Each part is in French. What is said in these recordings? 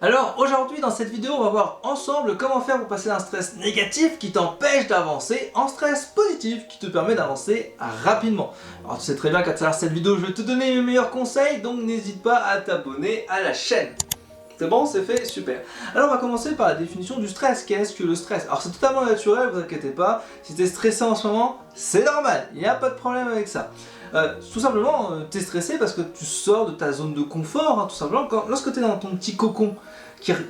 Alors aujourd'hui dans cette vidéo on va voir ensemble comment faire pour passer d'un stress négatif qui t'empêche d'avancer en stress positif qui te permet d'avancer rapidement. Alors tu sais très bien qu'à travers cette vidéo je vais te donner mes meilleurs conseils, donc n'hésite pas à t'abonner à la chaîne. C'est bon, c'est fait, super. Alors on va commencer par la définition du stress. Qu'est-ce que le stress? Alors c'est totalement naturel, vous inquiétez pas, si t'es stressé en ce moment, c'est normal, il n'y a pas de problème avec ça. Tout simplement, t'es stressé parce que tu sors de ta zone de confort, hein, tout simplement. Lorsque t'es dans ton petit cocon,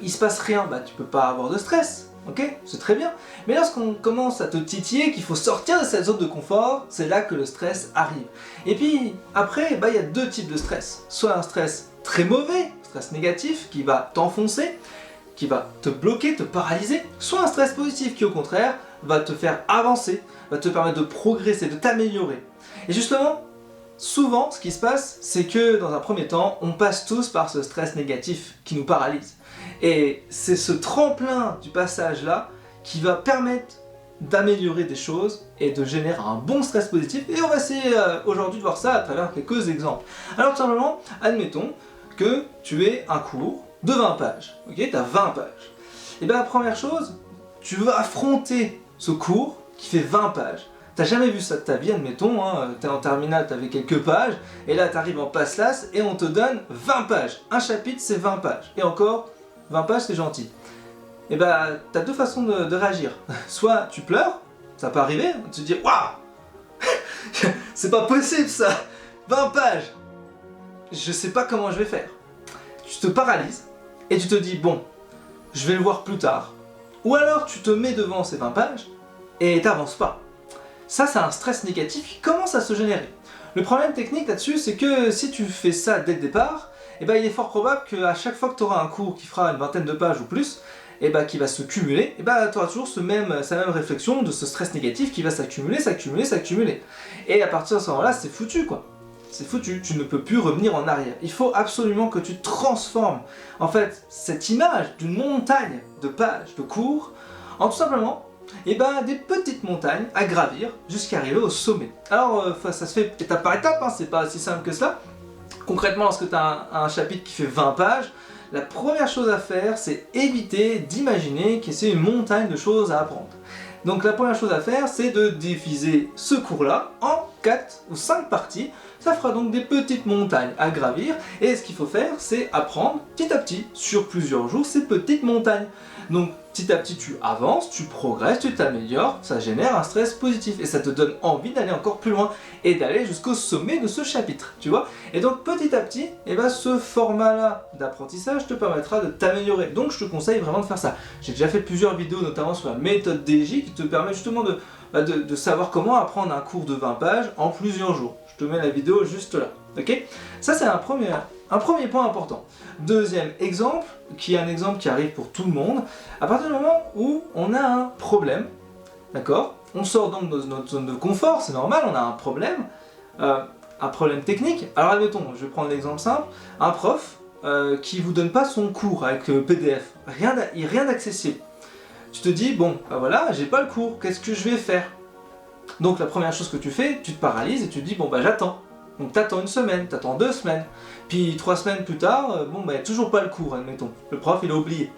il se passe rien, bah tu peux pas avoir de stress, ok? C'est très bien. Mais lorsqu'on commence à te titiller, qu'il faut sortir de cette zone de confort, c'est là que le stress arrive. Et puis après, bah il y a deux types de stress. Soit un stress très mauvais, stress négatif, qui va t'enfoncer, qui va te bloquer, te paralyser, soit un stress positif qui au contraire va te faire avancer, va te permettre de progresser, de t'améliorer. Et justement, souvent ce qui se passe, c'est que dans un premier temps, on passe tous par ce stress négatif qui nous paralyse. Et c'est ce tremplin du passage là qui va permettre d'améliorer des choses et de générer un bon stress positif. Et on va essayer aujourd'hui de voir ça à travers quelques exemples. Alors tout simplement, admettons que tu aies un cours de 20 pages, ok, tu as 20 pages. Et bien la première chose, tu veux affronter ce cours qui fait 20 pages. T'as jamais vu ça de ta vie, admettons, hein, t'es en terminale, t'avais quelques pages, et là t'arrives en passe-classe et on te donne 20 pages. Un chapitre c'est 20 pages, et encore, 20 pages c'est gentil. Et bah t'as deux façons de réagir. Soit tu pleures, ça peut arriver, tu te dis waouh, c'est pas possible ça, 20 pages, je sais pas comment je vais faire. Tu te paralyses et tu te dis bon, je vais le voir plus tard. Ou alors tu te mets devant ces 20 pages et t'avances pas. Ça c'est un stress négatif qui commence à se générer. Le problème technique là-dessus c'est que si tu fais ça dès le départ, eh ben, il est fort probable qu'à chaque fois que tu auras un cours qui fera une vingtaine de pages ou plus, et ben, qui va se cumuler, et ben, tu auras toujours sa même réflexion de ce stress négatif qui va s'accumuler, s'accumuler, s'accumuler. Et à partir de ce moment-là, c'est foutu quoi. C'est foutu, tu ne peux plus revenir en arrière. Il faut absolument que tu transformes en fait cette image d'une montagne de pages de cours en tout simplement et ben, des petites montagnes à gravir jusqu'à arriver au sommet. Alors ça se fait étape par étape, hein, c'est pas si simple que cela. Concrètement, lorsque tu as un chapitre qui fait 20 pages, la première chose à faire, c'est éviter d'imaginer que c'est une montagne de choses à apprendre. Donc la première chose à faire, c'est de diviser ce cours-là en 4 ou 5 parties. Ça fera donc des petites montagnes à gravir. Et ce qu'il faut faire, c'est apprendre petit à petit, sur plusieurs jours, ces petites montagnes. Donc petit à petit, tu avances, tu progresses, tu t'améliores, ça génère un stress positif. Et ça te donne envie d'aller encore plus loin et d'aller jusqu'au sommet de ce chapitre, tu vois. Et donc petit à petit, eh ben, ce format-là d'apprentissage te permettra de t'améliorer. Donc je te conseille vraiment de faire ça. J'ai déjà fait plusieurs vidéos, notamment sur la méthode DJ, qui te permet justement de savoir comment apprendre un cours de 20 pages en plusieurs jours. Je te mets la vidéo juste là, ok? Ça c'est un premier point important. Deuxième exemple, qui est un exemple qui arrive pour tout le monde, à partir du moment où on a un problème, d'accord? On sort donc de notre zone de confort, c'est normal, on a un problème technique. Alors admettons, je vais prendre l'exemple simple, un prof qui vous donne pas son cours avec le PDF, rien d'accessible. Tu te dis, bon, bah voilà, j'ai pas le cours, qu'est-ce que je vais faire? Donc la première chose que tu fais, tu te paralyses et tu te dis, bon bah j'attends. Donc t'attends une semaine, t'attends 2 semaines, puis 3 semaines plus tard, bon bah toujours pas le cours, admettons. Le prof il a oublié.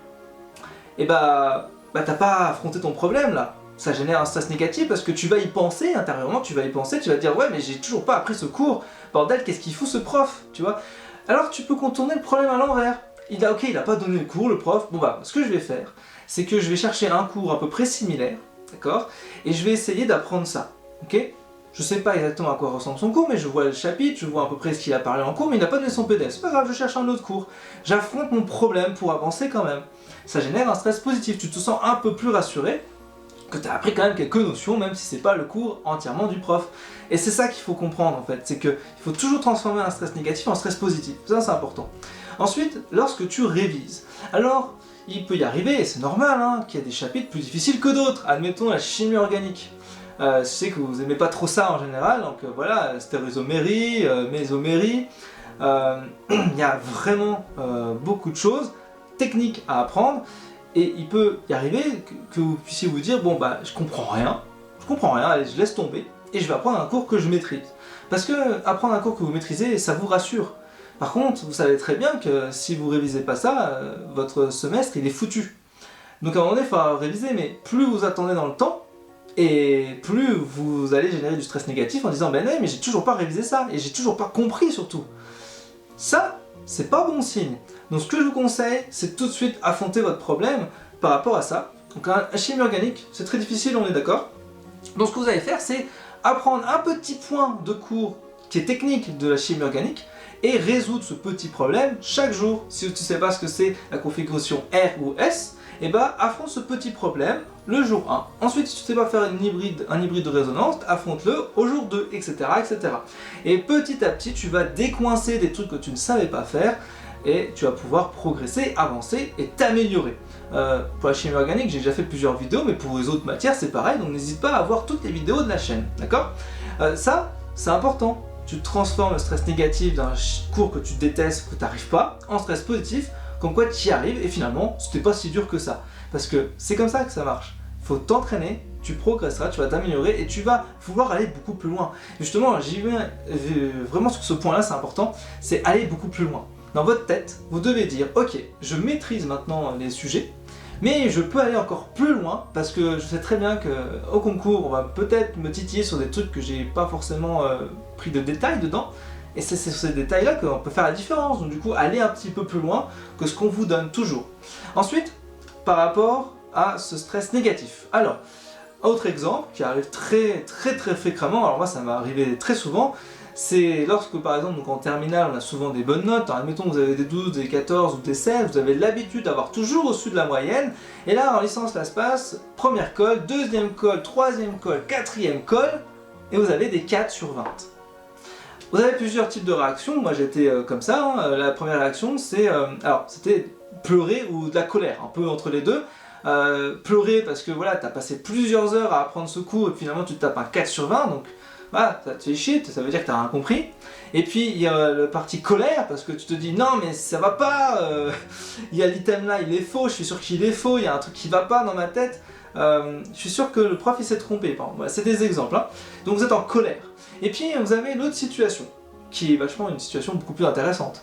Et bah t'as pas affronté ton problème là. Ça génère un stress négatif parce que tu vas y penser intérieurement, tu vas te dire ouais mais j'ai toujours pas appris ce cours, bordel qu'est-ce qu'il fout ce prof, tu vois. Alors tu peux contourner le problème à l'envers. Il a pas donné le cours le prof, bon bah ce que je vais faire, c'est que je vais chercher un cours à peu près similaire, d'accord, et je vais essayer d'apprendre ça, ok. Je sais pas exactement à quoi ressemble son cours, mais je vois le chapitre, je vois à peu près ce qu'il a parlé en cours, mais il n'a pas donné son PDF. C'est pas grave, je cherche un autre cours. J'affronte mon problème pour avancer quand même. Ça génère un stress positif, tu te sens un peu plus rassuré, que tu as appris quand même quelques notions, même si c'est pas le cours entièrement du prof. Et c'est ça qu'il faut comprendre en fait, c'est qu'il faut toujours transformer un stress négatif en stress positif. Ça c'est important. Ensuite, lorsque tu révises, alors il peut y arriver, et c'est normal, hein, qu'il y a des chapitres plus difficiles que d'autres. Admettons la chimie organique. Je sais que vous aimez pas trop ça en général, donc voilà, stéréosomérie, mésomérie, il y a vraiment beaucoup de choses techniques à apprendre, et il peut y arriver que vous puissiez vous dire, bon bah je comprends rien, allez je laisse tomber, et je vais apprendre un cours que je maîtrise. Parce que apprendre un cours que vous maîtrisez, ça vous rassure. Par contre, vous savez très bien que si vous révisez pas ça, votre semestre il est foutu. Donc à un moment donné, il faut réviser, mais plus vous attendez dans le temps, et plus vous allez générer du stress négatif en disant ben non, mais j'ai toujours pas révisé ça, et j'ai toujours pas compris surtout. Ça, c'est pas bon signe. Donc ce que je vous conseille, c'est tout de suite affronter votre problème par rapport à ça. Donc un chimie organique, c'est très difficile, on est d'accord. Donc ce que vous allez faire, c'est apprendre un petit point de cours qui est technique de la chimie organique et résoudre ce petit problème chaque jour. Si tu ne sais pas ce que c'est la configuration R ou S, et bah affronte ce petit problème le jour 1. Ensuite, si tu ne sais pas faire un hybride de résonance, affronte-le au jour 2, etc., etc. Et petit à petit, tu vas décoincer des trucs que tu ne savais pas faire et tu vas pouvoir progresser, avancer et t'améliorer. Pour la chimie organique, j'ai déjà fait plusieurs vidéos, mais pour les autres matières, c'est pareil, donc n'hésite pas à voir toutes les vidéos de la chaîne, d'accord? Ça, c'est important. Tu transformes le stress négatif d'un cours que tu détestes, que tu n'arrives pas, en stress positif, comme quoi tu y arrives, et finalement, c'était pas si dur que ça. Parce que c'est comme ça que ça marche. Il faut t'entraîner, tu progresseras, tu vas t'améliorer, et tu vas pouvoir aller beaucoup plus loin. Justement, j'y vais vraiment sur ce point-là, c'est important, c'est aller beaucoup plus loin. Dans votre tête, vous devez dire, ok, je maîtrise maintenant les sujets, mais je peux aller encore plus loin parce que je sais très bien qu'au concours, on va peut-être me titiller sur des trucs que j'ai pas forcément pris de détails dedans. Et c'est sur ces détails-là qu'on peut faire la différence. Donc du coup, aller un petit peu plus loin que ce qu'on vous donne toujours. Ensuite, par rapport à ce stress négatif. Alors, autre exemple qui arrive très fréquemment, alors moi ça m'est arrivé très souvent, c'est lorsque par exemple donc en terminale on a souvent des bonnes notes, alors, admettons que vous avez des 12, des 14 ou des 16, vous avez l'habitude d'avoir toujours au-dessus de la moyenne, et là en licence là se passe, première colle, deuxième colle, troisième colle, quatrième colle, et vous avez des 4 sur 20. Vous avez plusieurs types de réactions, moi j'étais comme ça, hein. La première réaction c'est, alors c'était pleurer ou de la colère, un peu entre les deux. Pleurer parce que voilà, t'as passé plusieurs heures à apprendre ce cours et finalement tu te tapes un 4 sur 20, donc voilà, ça te fait chier, ça veut dire que t'as rien compris. Et puis il y a le parti colère parce que tu te dis non mais ça va pas, il y a l'item là, il est faux, je suis sûr qu'il est faux, il y a un truc qui va pas dans ma tête, je suis sûr que le prof il s'est trompé. Voilà, c'est des exemples, hein. Donc vous êtes en colère. Et puis vous avez l'autre situation, qui est vachement une situation beaucoup plus intéressante.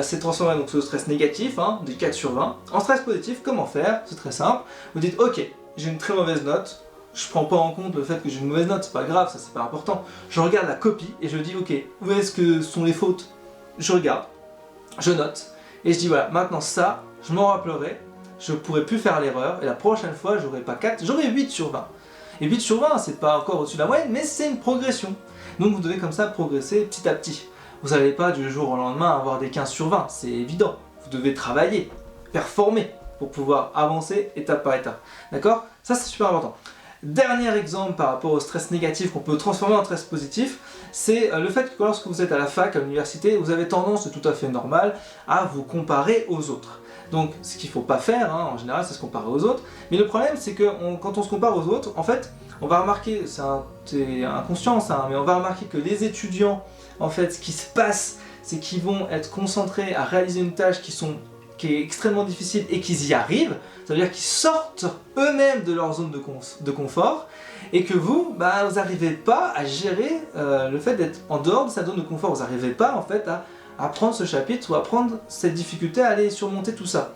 C'est transformer donc ce stress négatif, hein, des 4 sur 20, en stress positif. Comment faire? C'est très simple. Vous dites ok, j'ai une très mauvaise note, je prends pas en compte le fait que j'ai une mauvaise note, c'est pas grave, ça c'est pas important. Je regarde la copie et je dis ok, où est-ce que sont les fautes? Je regarde, je note, et je dis voilà, maintenant ça, je m'en rappellerai, je pourrai plus faire l'erreur, et la prochaine fois j'aurai pas 4, j'aurai 8 sur 20. Et 8 sur 20, c'est pas encore au-dessus de la moyenne, mais c'est une progression. Donc vous devez comme ça progresser petit à petit. Vous n'allez pas du jour au lendemain avoir des 15 sur 20, c'est évident. Vous devez travailler, performer pour pouvoir avancer étape par étape. D'accord? Ça c'est super important. Dernier exemple par rapport au stress négatif qu'on peut transformer en stress positif, c'est le fait que lorsque vous êtes à la fac, à l'université, vous avez tendance, c'est tout à fait normal, à vous comparer aux autres. Donc ce qu'il ne faut pas faire, hein, en général, c'est se comparer aux autres. Mais le problème, c'est que quand on se compare aux autres, en fait, on va remarquer, c'est inconscient ça, hein, mais on va remarquer que les étudiants, en fait, ce qui se passe, c'est qu'ils vont être concentrés à réaliser une tâche qui est extrêmement difficile et qu'ils y arrivent. Ça veut dire qu'ils sortent eux-mêmes de leur zone de confort, et que vous, vous n'arrivez pas à gérer le fait d'être en dehors de sa zone de confort. Vous n'arrivez pas, en fait, à prendre ce chapitre ou à prendre cette difficulté à aller surmonter tout ça.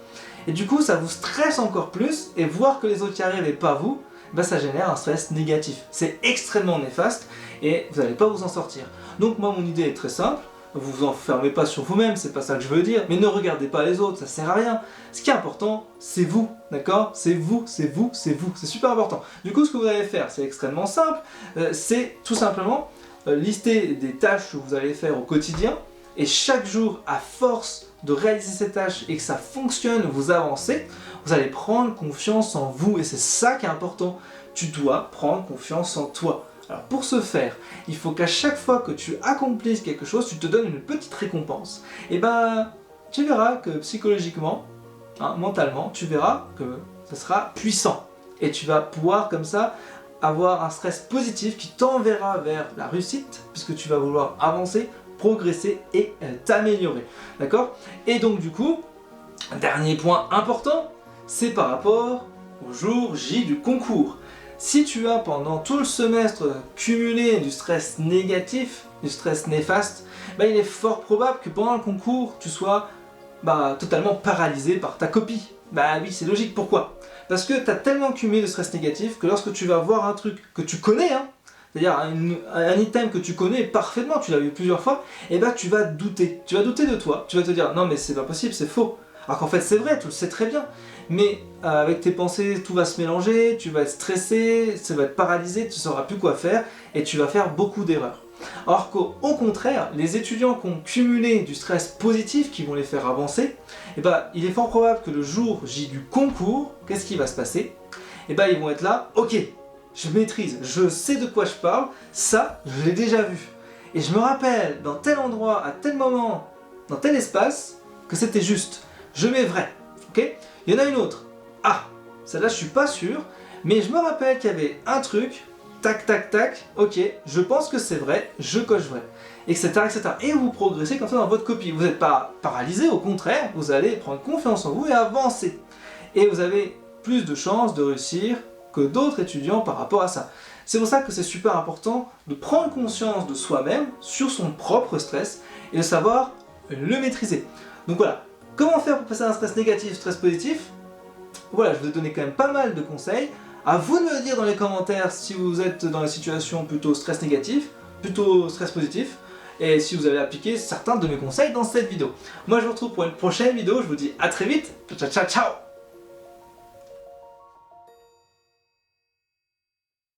Et du coup, ça vous stresse encore plus, et voir que les autres y arrivent et pas vous, ça génère un stress négatif. C'est extrêmement néfaste, et vous n'allez pas vous en sortir. Donc moi, mon idée est très simple. Vous vous enfermez pas sur vous-même, c'est pas ça que je veux dire, mais ne regardez pas les autres, ça sert à rien. Ce qui est important, c'est vous, d'accord? C'est vous, c'est vous, c'est vous, c'est super important. Du coup, ce que vous allez faire, c'est extrêmement simple, c'est tout simplement lister des tâches que vous allez faire au quotidien, et chaque jour, à force de réaliser ces tâches et que ça fonctionne, vous avancez, vous allez prendre confiance en vous, et c'est ça qui est important. Tu dois prendre confiance en toi. Alors pour ce faire, il faut qu'à chaque fois que tu accomplisses quelque chose, tu te donnes une petite récompense. Et tu verras que psychologiquement, mentalement, tu verras que ça sera puissant. Et tu vas pouvoir comme ça avoir un stress positif qui t'enverra vers la réussite, puisque tu vas vouloir avancer, progresser et t'améliorer. D'accord? Et donc du coup, dernier point important, c'est par rapport au jour J du concours. Si tu as pendant tout le semestre cumulé du stress négatif, du stress néfaste, bah, il est fort probable que pendant le concours, tu sois totalement paralysé par ta copie. Bah oui, c'est logique, pourquoi? Parce que tu as tellement cumulé de stress négatif que lorsque tu vas voir un truc que tu connais, hein, c'est-à-dire un item que tu connais parfaitement, tu l'as vu plusieurs fois, et bah tu vas douter. Tu vas douter de toi, tu vas te dire non mais c'est pas possible, c'est faux. Alors qu'en fait c'est vrai, tu le sais très bien. Mais avec tes pensées, tout va se mélanger, tu vas être stressé, ça va être paralysé, tu ne sauras plus quoi faire, et tu vas faire beaucoup d'erreurs. Alors qu'au contraire, les étudiants qui ont cumulé du stress positif, qui vont les faire avancer, il est fort probable que le jour J du concours, qu'est-ce qui va se passer? Ils vont être là, ok, je maîtrise, je sais de quoi je parle, ça, je l'ai déjà vu. Et je me rappelle, dans tel endroit, à tel moment, dans tel espace, que c'était juste. Je mets vrai, ok? Il y en a une autre. Ah, celle-là, je suis pas sûr, mais je me rappelle qu'il y avait un truc, tac, tac, tac, ok, je pense que c'est vrai, je coche vrai, etc., etc. Et vous progressez comme ça dans votre copie. Vous n'êtes pas paralysé, au contraire, vous allez prendre confiance en vous et avancer. Et vous avez plus de chances de réussir que d'autres étudiants par rapport à ça. C'est pour ça que c'est super important de prendre conscience de soi-même sur son propre stress et de savoir le maîtriser. Donc voilà, comment faire pour passer d'un stress négatif, stress positif? Voilà, je vous ai donné quand même pas mal de conseils. À vous de me dire dans les commentaires si vous êtes dans la situation plutôt stress négatif, plutôt stress positif, et si vous avez appliqué certains de mes conseils dans cette vidéo. Moi je vous retrouve pour une prochaine vidéo, je vous dis à très vite, ciao ciao ciao.